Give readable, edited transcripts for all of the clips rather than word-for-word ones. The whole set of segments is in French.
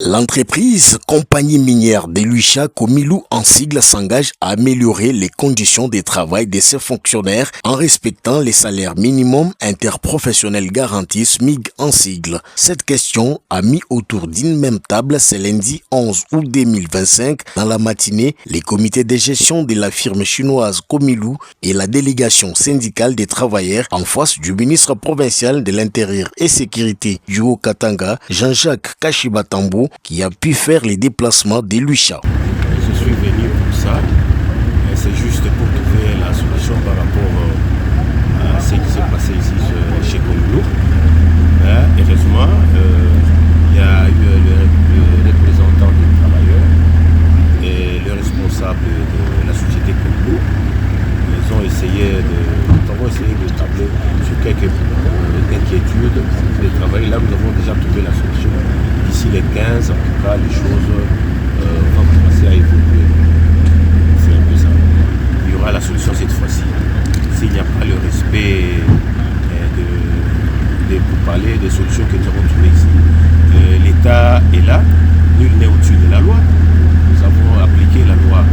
L'entreprise Compagnie minière de Lucha, Comilou en sigle, s'engage à améliorer les conditions de travail de ses fonctionnaires en respectant les salaires minimums interprofessionnels garantis SMIG en sigle. Cette question a mis autour d'une même table ce lundi 11 août 2025. Dans la matinée, les comités de gestion de la firme chinoise Comilou et la délégation syndicale des travailleurs en face du ministre provincial de l'Intérieur et Sécurité du Haut-Katanga, Jean-Jacques Kashibatambo, qui a pu faire les déplacements de Lucha. Je suis venu pour ça, c'est juste pour trouver la solution par rapport à ce qui s'est passé ici chez Comilou. Heureusement, il y a eu le représentant des travailleurs et le responsable de la société Comilou. Nous avons essayé de tabler sur quelques inquiétudes des travailleurs. Là, nous avons déjà trouvé la solution. D'ici les 15, en tout cas, les choses vont commencer à évoluer. C'est un peu ça. Il y aura la solution cette fois-ci. S'il n'y a pas le respect pour parler des solutions que nous avons trouvées ici, l'État est là, nul n'est au-dessus de la loi. Nous avons appliqué la loi.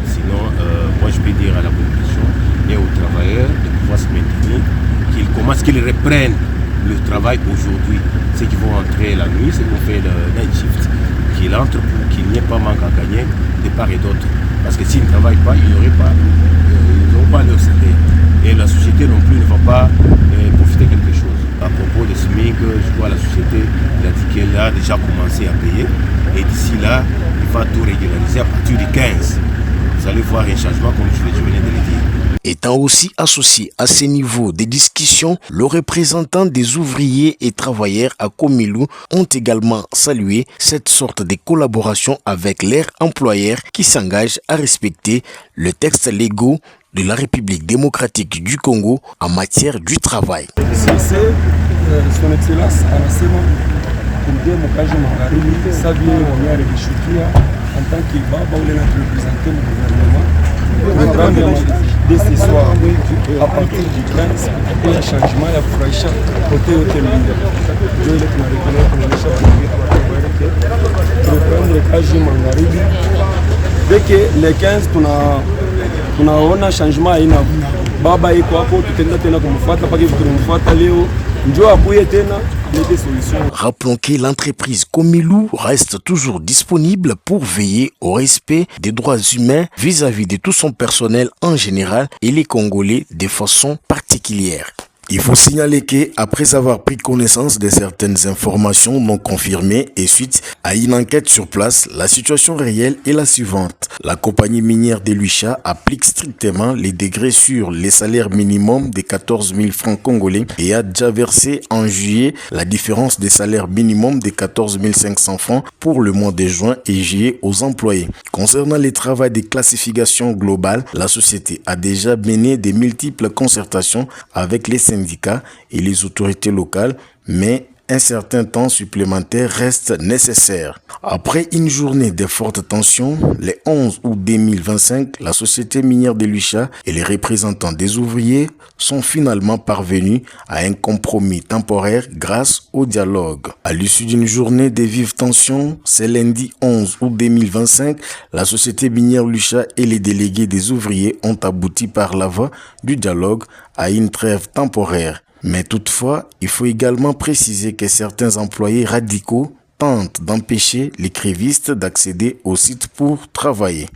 Sinon, moi je peux dire à la population et aux travailleurs de pouvoir se maintenir, qu'ils reprennent le travail aujourd'hui. Ceux qui vont entrer la nuit, ceux qui vont faire le night shift, qu'ils entrent pour qu'il n'y ait pas manque à gagner de part et d'autre. Parce que s'ils ne travaillent pas, ils n'auront pas leur salaire. Et la société non plus ne va pas profiter de quelque chose. À propos de SMIC, je crois la société a dit qu'elle a déjà commencé à payer. Et d'ici là, il va tout régulariser à partir du 15. Vous allez voir un changement comme je venais de le dire. Étant aussi associé à ces niveaux de discussion, le représentant des ouvriers et travailleurs à Comilou ont également salué cette sorte de collaboration avec leurs employeurs qui s'engagent à respecter le texte légaux de la République démocratique du Congo en matière du travail. C'est son excellence anasema kumdia mkaji magharibi savie wanyare kishukia en tant que baba ule na représenter le gouvernement dès ce soir à partir du 15 il y a changement ya kufurahisha kote yote mbili ndio ile tunarejelea kuonyesha tunaprendre kazi magharibi dès que le 15 tunaona changement haina baba iko hapo, tutenda tena kumfuata pake tulimfuata leo njoo abuye tena des solutions. Rappelons que l'entreprise Comilou reste toujours disponible pour veiller au respect des droits humains vis-à-vis de tout son personnel en général et les Congolais de façon particulière. Il faut signaler qu'après avoir pris connaissance de certaines informations non confirmées et suite à une enquête sur place, la situation réelle est la suivante. La compagnie minière de Lucha applique strictement les degrés sur les salaires minimums de 14 000 francs congolais et a déjà versé en juillet la différence des salaires minimums de 14 500 francs pour le mois de juin et juillet aux employés. Concernant les travaux de classification globale, la société a déjà mené de multiples concertations avec les syndicats et les autorités locales, mais un certain temps supplémentaire reste nécessaire. Après une journée de forte tension, le 11 août 2025, la société minière de Lucha et les représentants des ouvriers sont finalement parvenus à un compromis temporaire grâce au dialogue. À l'issue d'une journée de vives tensions, ce lundi 11 août 2025, la société minière Lucha et les délégués des ouvriers ont abouti par la voie du dialogue à une trêve temporaire. Mais toutefois, il faut également préciser que certains employés radicaux tentent d'empêcher les grévistes d'accéder au site pour travailler.